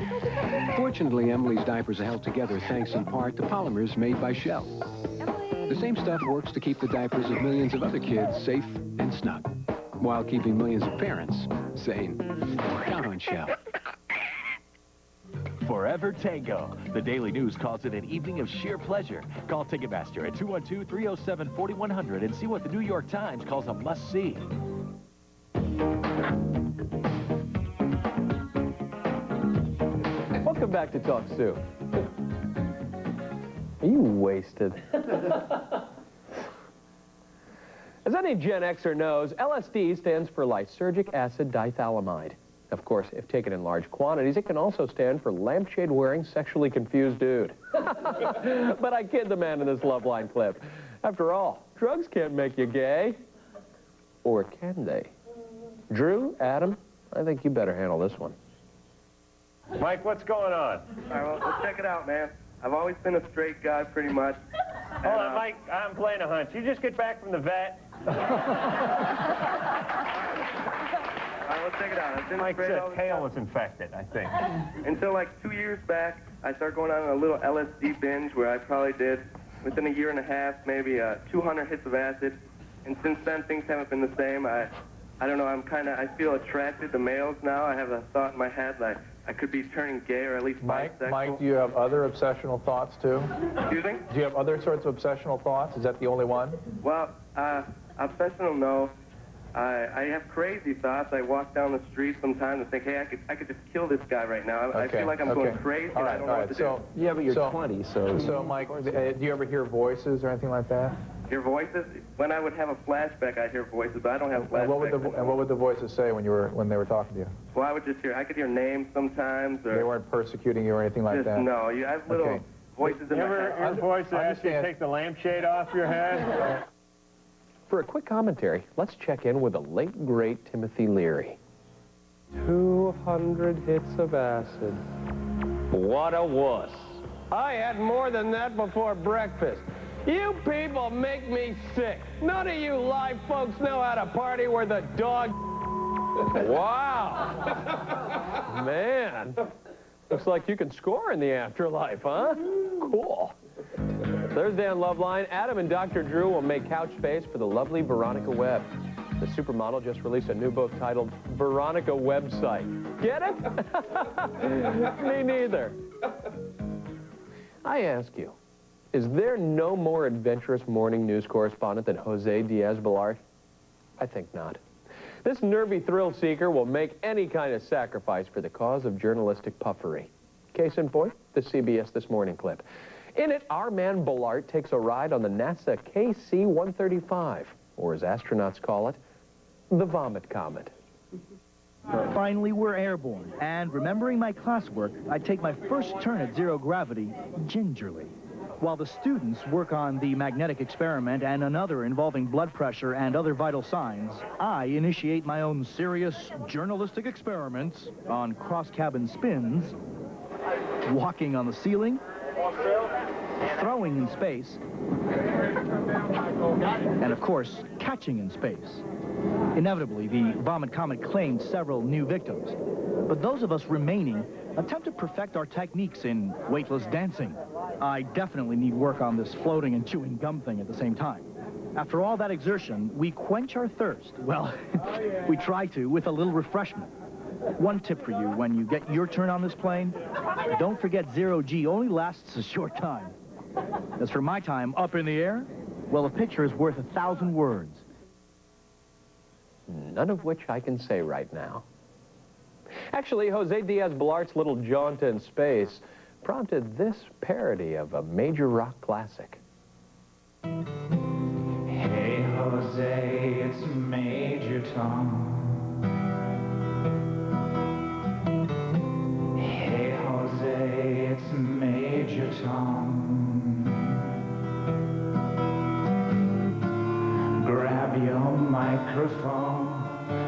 Fortunately, Emily's diapers are held together thanks in part to polymers made by Shell. The same stuff works to keep the diapers of millions of other kids safe and snug, while keeping millions of parents sane. Count on Shell. Forever Tango. The Daily News calls it an evening of sheer pleasure. Call Ticketmaster at 212-307-4100 and see what the New York Times calls a must-see. Welcome back to Talk Soup. Are you wasted? As any Gen Xer knows, LSD stands for lysergic acid dithylamide. Of course, if taken in large quantities, it can also stand for lampshade-wearing, sexually confused dude. But I kid the man in this Loveline clip. After all, drugs can't make you gay. Or can they? Drew, Adam, I think you better handle this one. Mike, what's going on? All right, well, let's check it out, man. I've always been a straight guy, pretty much. Hold on, Mike, I'm playing a hunch. You just get back from the vet. All right, let's check it out. I've been Mike's straight all the tail time. was infected, I think. Until like 2 years back, I started going on a little LSD binge where I probably did, within a year and a half, maybe 200 hits of acid. And since then, things haven't been the same. I don't know, I feel attracted to males now. I have a thought in my head that I could be turning gay or at least bisexual. Mike, do you have other obsessional thoughts, too? Excuse me? Do you have other sorts of obsessional thoughts? Is that the only one? Well, obsessional, no. I have crazy thoughts. I walk down the street sometimes and think, hey, I could just kill this guy right now. I feel like I'm going crazy and I don't know what to do. Yeah, but you're 20, so... So, Mike, do you ever hear voices or anything like that? Hear voices? When I would have a flashback, I'd hear voices, but I don't have flashbacks. And what would the voices say when they were talking to you? Well, I could hear names sometimes. Or they weren't persecuting you or anything like that? No, I have little voices in my head. Your voice asked you to take the lampshade off your head? For a quick commentary, let's check in with the late, great Timothy Leary. 200 hits of acid. What a wuss. I had more than that before breakfast. You people make me sick. None of you live folks know how to party where the dog... Wow. Man. Looks like you can score in the afterlife, huh? Cool. Thursday on Loveline, Adam and Dr. Drew will make couch space for the lovely Veronica Webb. The supermodel just released a new book titled Veronica Website. Get it? Me neither. I ask you, is there no more adventurous morning news correspondent than Jose Diaz-Balart? I think not. This nervy thrill-seeker will make any kind of sacrifice for the cause of journalistic puffery. Case in point, the CBS This Morning clip. In it, our man Balart takes a ride on the NASA KC-135, or as astronauts call it, the Vomit Comet. Finally, we're airborne, and remembering my classwork, I take my first turn at zero gravity gingerly. While the students work on the magnetic experiment and another involving blood pressure and other vital signs, I initiate my own serious journalistic experiments on cross-cabin spins, walking on the ceiling, throwing in space, and of course, catching in space. Inevitably, the Vomit Comet claimed several new victims, but those of us remaining attempt to perfect our techniques in weightless dancing. I definitely need work on this floating and chewing gum thing at the same time. After all that exertion, we quench our thirst. Well, we try to with a little refreshment. One tip for you when you get your turn on this plane, don't forget zero-G only lasts a short time. As for my time up in the air, well, a picture is worth 1,000 words. None of which I can say right now. Actually, Jose Diaz-Balart's little jaunt in space prompted this parody of a major rock classic. Hey, Jose, it's Major Tom. Hey, Jose, it's Major Tom. Grab your microphone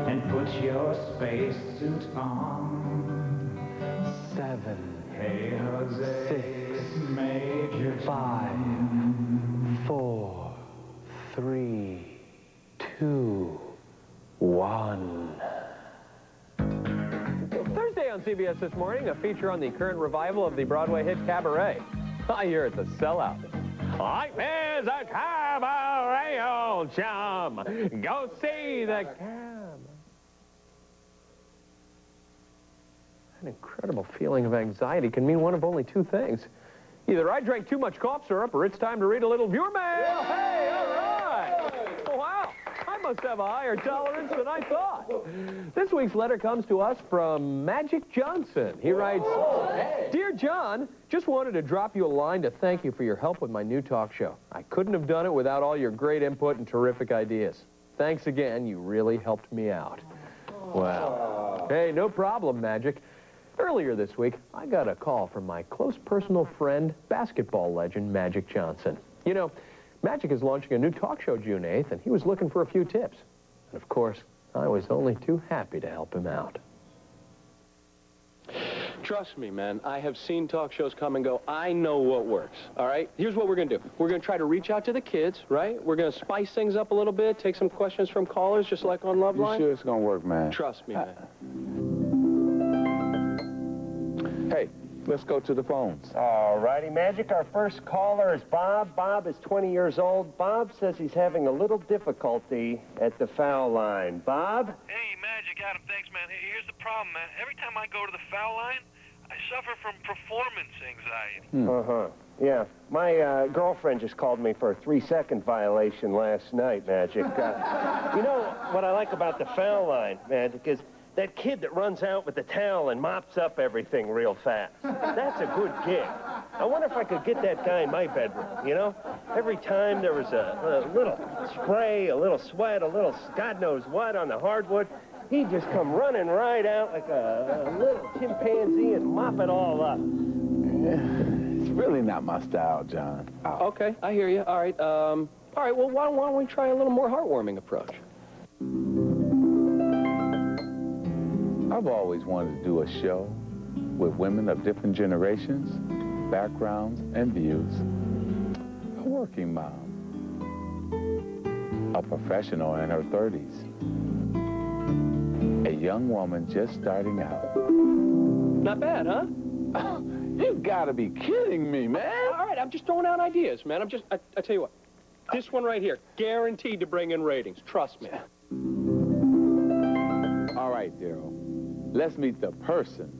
and put your spacesuit on. 7, Hey, Jose, 6, Major 5, 4, 3, 2, 1. Thursday on CBS This Morning, a feature on the current revival of the Broadway hit Cabaret. I hear it's a sellout. Life is a cabaret, old chum. Go see the cab. An incredible feeling of anxiety can mean one of only two things. Either I drank too much cough syrup or it's time to read a little viewer mail. Hey, all right. Wow, I must have a higher tolerance than I thought. This week's letter comes to us from Magic Johnson. He writes, Dear John, just wanted to drop you a line to thank you for your help with my new talk show. I couldn't have done it without all your great input and terrific ideas. Thanks again, you really helped me out. Well, hey, no problem, Magic. Earlier this week, I got a call from my close personal friend, basketball legend Magic Johnson. You know, Magic is launching a new talk show June 8th, and he was looking for a few tips. And of course, I was only too happy to help him out. Trust me, man. I have seen talk shows come and go. I know what works, all right? Here's what we're going to do. We're going to try to reach out to the kids, right? We're going to spice things up a little bit, take some questions from callers, just like on Loveline. You sure it's going to work, man? Trust me, man. Hey, let's go to the phones. All righty, Magic. Our first caller is Bob. Bob is 20 years old. Bob says he's having a little difficulty at the foul line. Bob? Hey, Magic. Adam, thanks, man. Hey, here's the problem, man. Every time I go to the foul line, I suffer from performance anxiety. Uh-huh. Yeah. My girlfriend just called me for a 3-second violation last night, Magic. You know what I like about the foul line, Magic, is that kid that runs out with the towel and mops up everything real fast. That's a good gig. I wonder if I could get that guy in my bedroom, you know? Every time there was a little spray, a little sweat, a little God knows what on the hardwood, he'd just come running right out like a little chimpanzee and mop it all up. really not my style, John. Okay, I hear you. All right, well, why don't we try a little more heartwarming approach? I've always wanted to do a show with women of different generations, backgrounds, and views. A working mom, a professional in her 30s, a young woman just starting out. Not bad, huh? You gotta be kidding me, man. All right, I'm just throwing out ideas, man. I tell you what, this one right here, guaranteed to bring in ratings. Trust me. All right, Daryl. Let's meet the person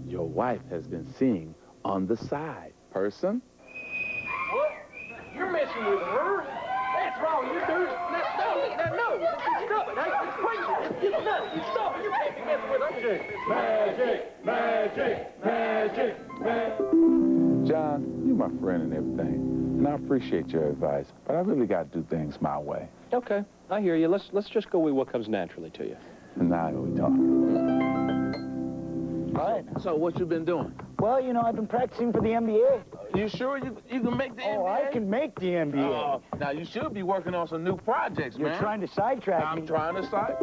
your wife has been seeing on the side. Person? What? You're messing with her. That's wrong. You're doing it. No. Stop it. It's crazy. It's nuts. Stop it. You can't be messing with her. Magic. John, you're my friend and everything, and I appreciate your advice, but I really got to do things my way. Okay, I hear you. Let's just go with what comes naturally to you. And now we talk. All right. So what you been doing? Well, you know, I've been practicing for the NBA. You sure you can make the NBA? Oh, I can make the NBA. Now, you should be working on some new projects, man. You're trying to sidetrack me. I'm trying to sidetrack.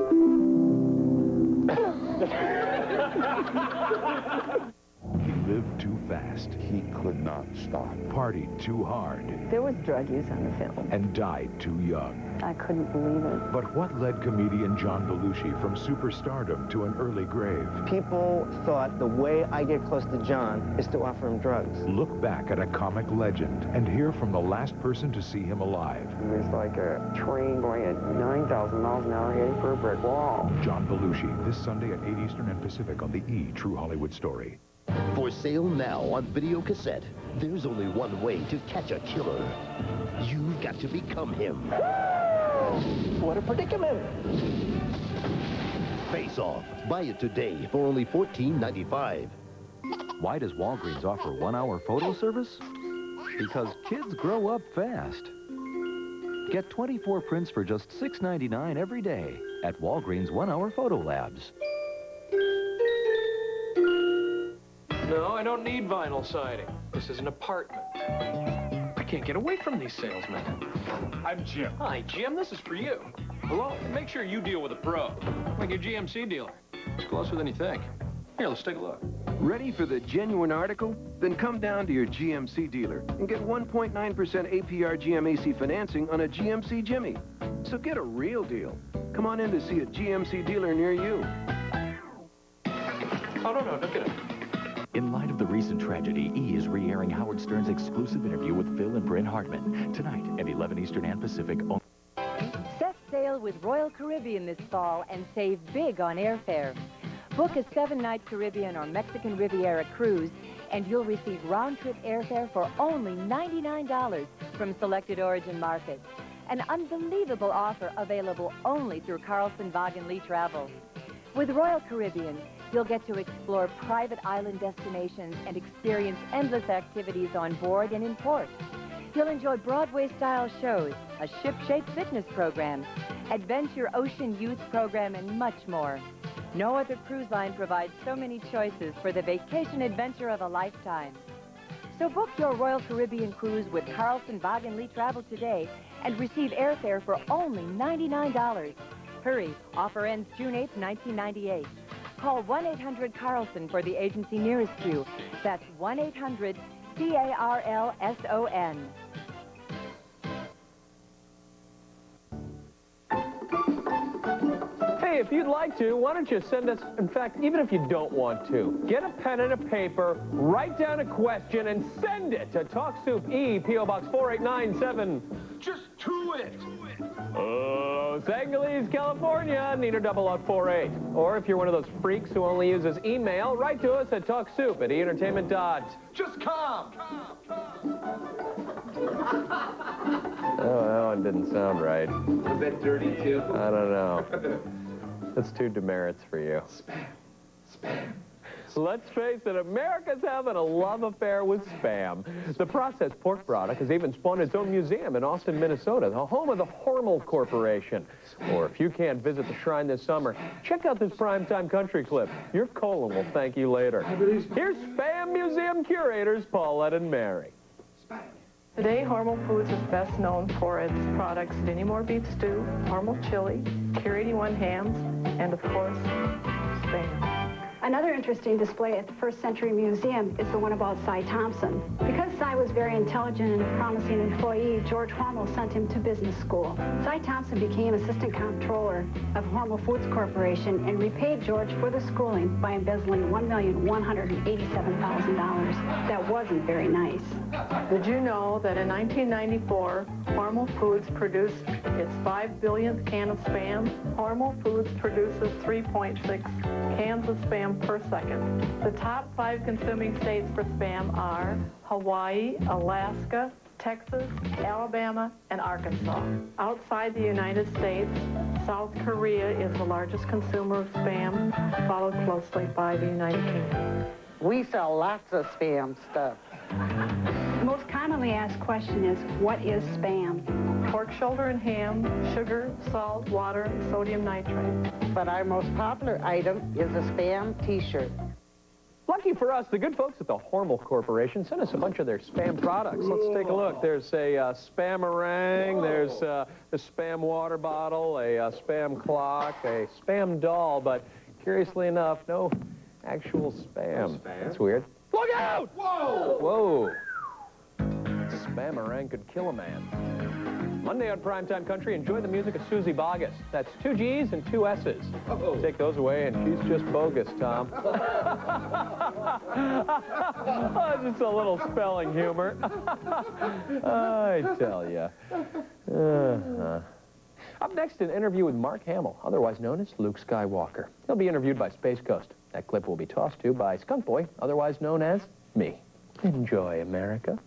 He lived too fast. He could not stop. Partied too hard. There was drug use on the film. And died too young. I couldn't believe it. But what led comedian John Belushi from superstardom to an early grave? People thought the way I get close to John is to offer him drugs. Look back at a comic legend and hear from the last person to see him alive. It was like a train going at 9,000 miles an hour heading for a brick wall. John Belushi, this Sunday at 8 Eastern and Pacific on the E! True Hollywood Story. For sale now on video cassette. There's only one way to catch a killer. You've got to become him. What a predicament. Face Off. Buy it today for only $14.95. Why does Walgreens offer 1-hour photo service? Because kids grow up fast. Get 24 prints for just $6.99 every day at Walgreens 1-hour Photo Labs. No, I don't need vinyl siding. This is an apartment. I can't get away from these salesmen. I'm Jim. Hi, Jim. This is for you. Hello? Make sure you deal with a pro, like your GMC dealer. It's closer than you think. Here, let's take a look. Ready for the genuine article? Then come down to your GMC dealer and get 1.9% APR GMAC financing on a GMC Jimmy. So get a real deal. Come on in to see a GMC dealer near you. Oh, no, don't get it. In light of the recent tragedy, E! is re-airing Howard Stern's exclusive interview with Phil and Bryn Hartman tonight at 11 Eastern and Pacific. Set sail with Royal Caribbean this fall and save big on airfare. Book a 7-night Caribbean or Mexican Riviera cruise, and you'll receive round-trip airfare for only $99 from selected origin markets. An unbelievable offer available only through Carlson Wagon Lee Travel. With Royal Caribbean, you'll get to explore private island destinations and experience endless activities on board and in port. You'll enjoy Broadway-style shows, a ship-shape fitness program, adventure ocean youth program, and much more. No other cruise line provides so many choices for the vacation adventure of a lifetime. So book your Royal Caribbean cruise with Carlson Wagon Lee Travel today and receive airfare for only $99. Hurry, offer ends June 8, 1998. Call 1-800-CARLSON for the agency nearest you. That's 1-800-CARLSON. Hey, if you'd like to, why don't you send us, in fact, even if you don't want to, get a pen and a paper, write down a question, and send it to Talk Soup E, P.O. Box 4897. Just to it. Los Angeles, California, Nina 0048. Or if you're one of those freaks who only uses email, write to us at TalkSoup@entertainment. Just come. Oh, that one didn't sound right. Was that dirty, too? I don't know. That's two demerits for you. Spam. Let's face it, America's having a love affair with Spam. The processed pork product has even spawned its own museum in Austin, Minnesota, the home of the Hamill Corporation. Or if you can't visit the shrine this summer, check out this primetime country clip. Your colon will thank you later. Here's Spam Museum curators Paulette and Mary. Today, Hormel Foods is best known for its products Dinty Moore Beef Stew, Hormel Chili, Cure 81 Hams, and of course, Spam. Another interesting display at the First Century Museum is the one about Cy Thompson. Because Cy was a very intelligent and promising employee, George Hormel sent him to business school. Cy Thompson became assistant comptroller of Hormel Foods Corporation and repaid George for the schooling by embezzling $1,187,000. That wasn't very nice. Did you know that in 1994, Hormel Foods produced its 5 billionth can of Spam? Hormel Foods produces 3.6 cans of Spam per second. The top 5 consuming states for Spam are Hawaii, Alaska, Texas, Alabama, and Arkansas. Outside the United States, South Korea is the largest consumer of Spam, followed closely by the United Kingdom. We sell lots of Spam stuff. The most commonly asked question is, what is Spam? Pork shoulder and ham, sugar, salt, water, and sodium nitrate. But our most popular item is a Spam t-shirt. Lucky for us, the good folks at the Hormel Corporation sent us a bunch of their Spam products. Let's take a look. There's a Spam-a-rang, there's a Spam water bottle, a Spam clock, a Spam doll, but curiously enough, no actual Spam. That's weird. Look out! Whoa! Whoa! Spam-a-rang could kill a man. Monday on Primetime Country, enjoy the music of Susie Bogus. That's 2 G's and 2 S's. Take those away, and she's just bogus, Tom. Oh, just a little spelling humor. I tell ya. Up next, an interview with Mark Hamill, otherwise known as Luke Skywalker. He'll be interviewed by Space Coast. That clip will be tossed to by Skunk Boy, otherwise known as me. Enjoy, America.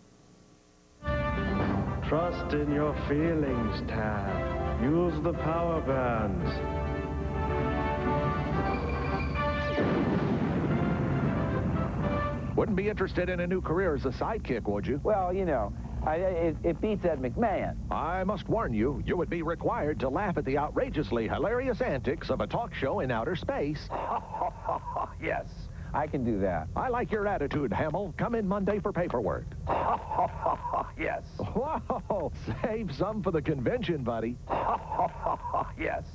Trust in your feelings, Tad. Use the power bands. Wouldn't be interested in a new career as a sidekick, would you? Well, you know, it beats Ed McMahon. I must warn you, you would be required to laugh at the outrageously hilarious antics of a talk show in outer space. Yes, I can do that. I like your attitude, Hamill. Come in Monday for paperwork. Yes. Whoa, save some for the convention, buddy. Yes.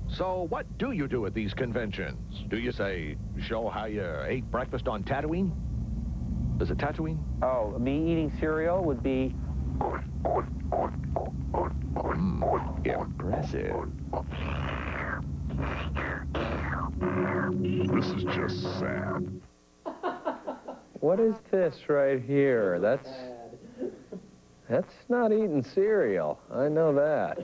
So what do you do at these conventions? Do you, say, show how you ate breakfast on Tatooine? Is it Tatooine? Oh, me eating cereal would be... Impressive. This is just sad. What is this right here? That's not eating cereal. I know that.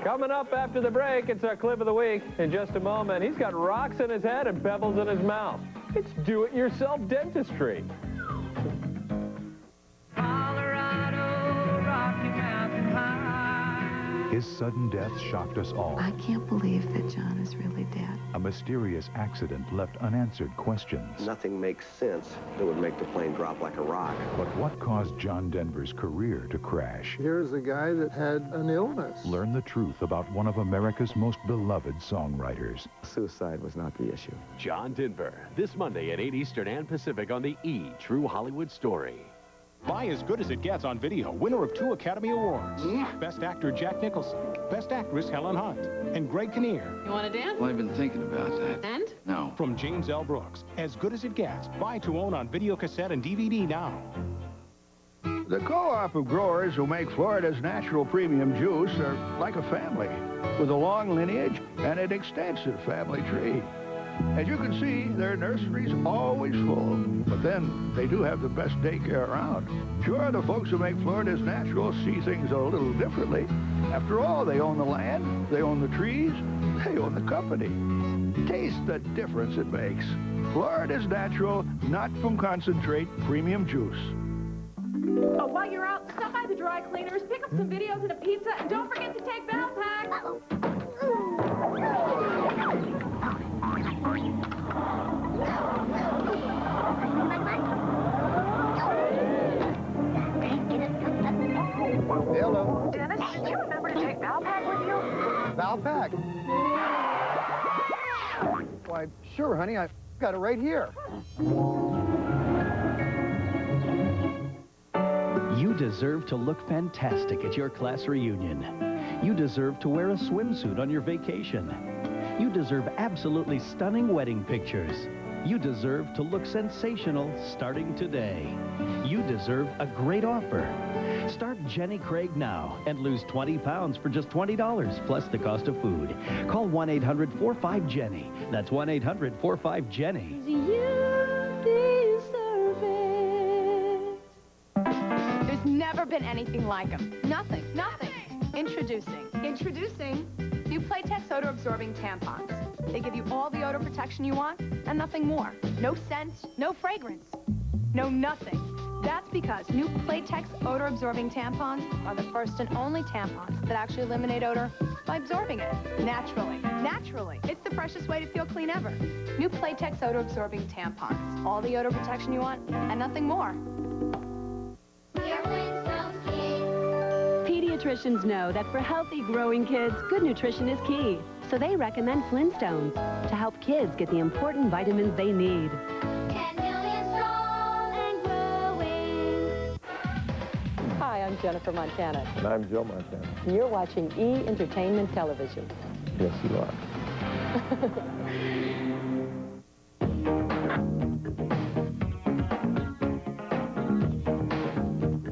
Coming up after the break, it's our clip of the week. In just a moment, he's got rocks in his head and pebbles in his mouth. It's do-it-yourself dentistry. His sudden death shocked us all. I can't believe that John is really dead. A mysterious accident left unanswered questions. Nothing makes sense that would make the plane drop like a rock. But what caused John Denver's career to crash? Here's a guy that had an illness. Learn the truth about one of America's most beloved songwriters. Suicide was not the issue. John Denver, this Monday at 8 Eastern and Pacific on the E! True Hollywood Story. Buy As Good As It Gets on video, winner of 2 Academy Awards. Best Actor Jack Nicholson, Best Actress Helen Hunt, and Greg Kinnear. You want to dance? Well, I've been thinking about that. And? No. From James L. Brooks, As Good As It Gets. Buy to own on video cassette and DVD now. The co-op of growers who make Florida's natural premium juice are like a family, with a long lineage and an extensive family tree. As you can see, their nursery's always full, but then they do have the best daycare around. Sure, the folks who make Florida's natural see things a little differently. After all, they own the land, they own the trees, they own the company. Taste the difference it makes. Florida's natural, not from concentrate, premium juice. Oh, while you're out, stop by the dry cleaners, pick up some videos and a pizza, and don't forget to take Valpak. Hello. Dennis, did you remember to take Valpak with you? Valpak? Why, Why, sure, honey. I've got it right here. You deserve to look fantastic at your class reunion. You deserve to wear a swimsuit on your vacation. You deserve absolutely stunning wedding pictures. You deserve to look sensational starting today. You deserve a great offer. Start Jenny Craig now and lose 20 pounds for just $20 plus the cost of food. Call 1-800-45-JENNY. That's 1-800-45-JENNY. There's never been anything like them. Nothing. Introducing new Playtex odor-absorbing tampons. They give you all the odor protection you want and nothing more. No scent, no fragrance, no nothing. That's because new Playtex odor-absorbing tampons are the first and only tampons that actually eliminate odor by absorbing it naturally. It's the freshest way to feel clean ever. New Playtex odor-absorbing tampons. All the odor protection you want and nothing more. Pediatricians know that for healthy, growing kids, good nutrition is key. So they recommend Flintstones to help kids get the important vitamins they need. 10 million strong and growing. Hi, I'm Jennifer Montana. And I'm Joe Montana. And you're watching E! Entertainment Television. Yes, you are.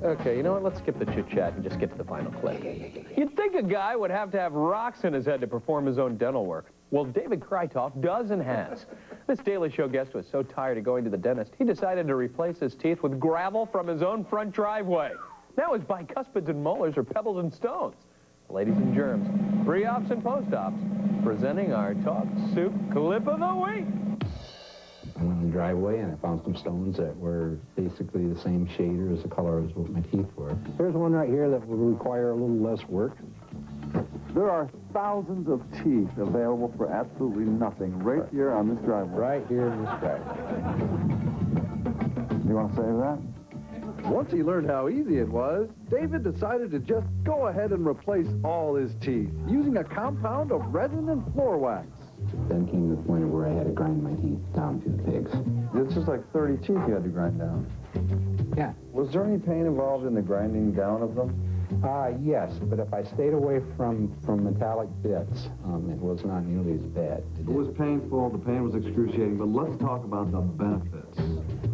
Okay, you know what? Let's skip the chit-chat and just get to the final clip. You'd think a guy would have to have rocks in his head to perform his own dental work. Well, David Krytoff does and has. This Daily Show guest was so tired of going to the dentist, he decided to replace his teeth with gravel from his own front driveway. Now his bicuspids and molars are pebbles and stones. Ladies and germs, pre-ops and post-ops, presenting our Talk Soup Clip of the Week. I went in the driveway and I found some stones that were basically the same shade or as the color as what my teeth were. There's one right here that would require a little less work. There are thousands of teeth available for absolutely nothing right here on this driveway. Right here in this driveway. You want to save that? Once he learned how easy it was, David decided to just go ahead and replace all his teeth using a compound of resin and floor wax. Then came the point where I had to grind my teeth down to the pigs. It's just like 30 teeth you had to grind down. Yeah. Was there any pain involved in the grinding down of them? Yes, but if I stayed away from metallic bits, it was not nearly as bad. It was painful, the pain was excruciating, but let's talk about the benefits.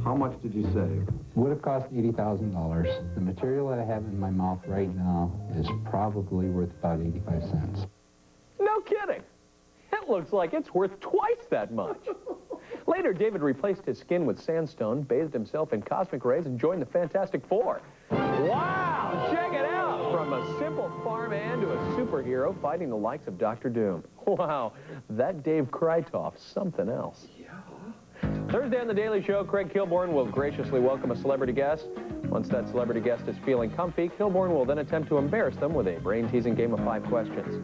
How much did you save? Would have cost $80,000. The material that I have in my mouth right now is probably worth about 85 cents. No kidding. It looks like it's worth twice that much. Later, David replaced his skin with sandstone, bathed himself in cosmic rays, and joined the Fantastic Four. Wow! Check it out! From a simple farmhand to a superhero fighting the likes of Dr. Doom. Wow, that Dave Krytoff's something else. Yeah. Thursday on The Daily Show, Craig Kilborn will graciously welcome a celebrity guest. Once that celebrity guest is feeling comfy, Kilborn will then attempt to embarrass them with a brain-teasing game of 5 questions.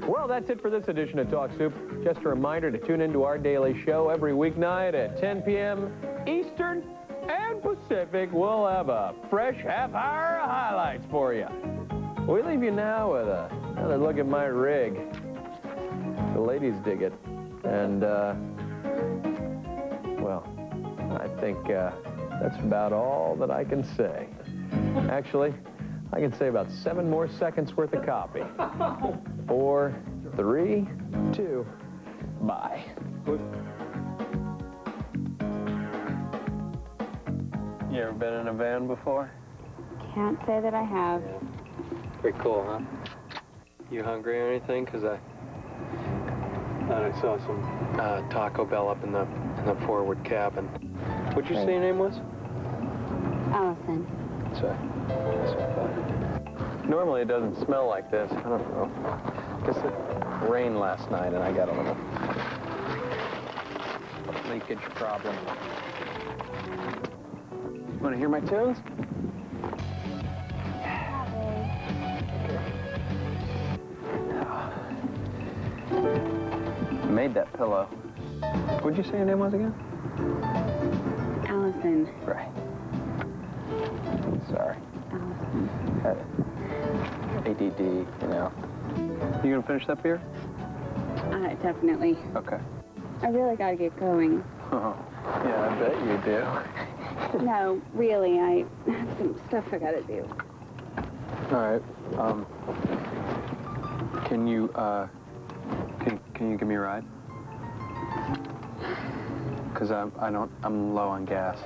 Well, that's it for this edition of Talk Soup. Just a reminder to tune into our daily show every weeknight at 10 p.m. Eastern and Pacific. We'll have a fresh half-hour of highlights for you. We leave you now with another look at my rig. The ladies dig it. And, well, I think that's about all that I can say. Actually, I can say about 7 more seconds worth of copy. 4, 3, 2, bye. You ever been in a van before? Can't say that I have. Pretty cool, huh? You hungry or anything? Because I saw some Taco Bell up in the forward cabin. What'd you say your name was? Allison. That's what I thought. Normally it doesn't smell like this. I don't know. Guess it rained last night and I got a little leakage problem. Want to hear my tunes? I made that pillow. What'd you say your name was again? Allison. Right. I'm sorry. Allison. ADD, you know. You gonna finish that beer? I Definitely. Okay. I really gotta get going. Yeah, I bet you do. No, really, I have some stuff I gotta do. All right. Can you give me a ride? Because I'm low on gas.